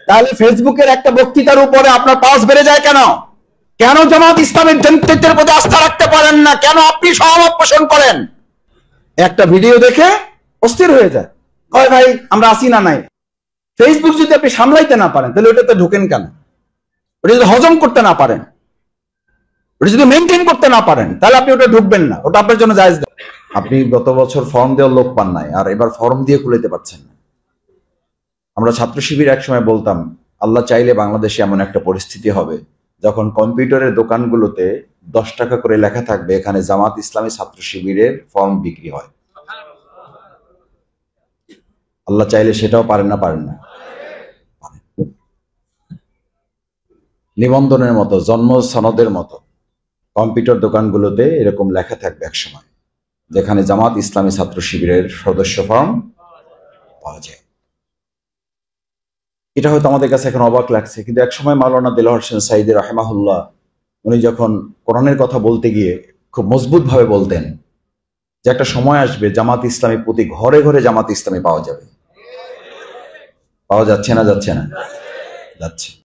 তাহলে ফেসবুকের একটা বক্তৃতার উপরে আপনার পাস বেড়ে যায় কেন? কেন জামাত ইসলামের নেতৃত্বের প্রতি আস্থা রাখতে পারেন না? কেন আপনি সহমত পোষণ করেন? একটা ভিডিও দেখে অস্থির হয়ে যায়, কয় ভাই আমরা আসি না নাই। ফেসবুক যদি আপনি সামলাইতে না পারেন তাহলে ওটাতে ঢোকেন কেন? ওটা যদি হজম করতে না পারেন, ওটা যদি মেনটেন করতে না পারেন, তাহলে আপনি ওটা ঢুকবেন না, ওটা আপনার জন্য জায়েজ না। আপনি গত বছর ফর্ম দেওয়ার লোক পান নাই, আর এবার ফর্ম দিয়ে খুলেতে পারছেন না। আমরা ছাত্র শিবির একসময় বলতাম, আল্লাহ চাইলে বাংলাদেশে এমন একটা পরিস্থিতি হবে যখন কম্পিউটারের দোকানগুলোতে 10 টাকা করে লেখা থাকবে এখানে জামাত ইসলামী ছাত্র শিবিরের ফর্ম বিক্রি হয়। আল্লাহ চাইলে সেটাও পারেন না? পারেন না? নিবন্ধনের মতো, জন্ম সনদের মতো কম্পিউটার দোকানগুলোতে এরকম লেখা থাকবে এক সময়, যেখানে জামাত ইসলামী ছাত্র শিবিরের সদস্য ফর্ম পাওয়া যায়। এটা হয়তো আমাদের কাছে এখন অবাক লাগছে, কিন্তু একসময় মাওলানা দেলোয়ার হোসেন সাঈদী রাহিমাহুল্লাহ উনি যখন কোরআনের কথা বলতে গিয়ে খুব মজবুত ভাবে বলতেন যে একটা সময় আসবে জামাত ইসলামী প্রতি ঘরে ঘরে জামাত ইসলামী পাওয়া যাবে। পাওয়া যাচ্ছে না? যাচ্ছে না? যাচ্ছে।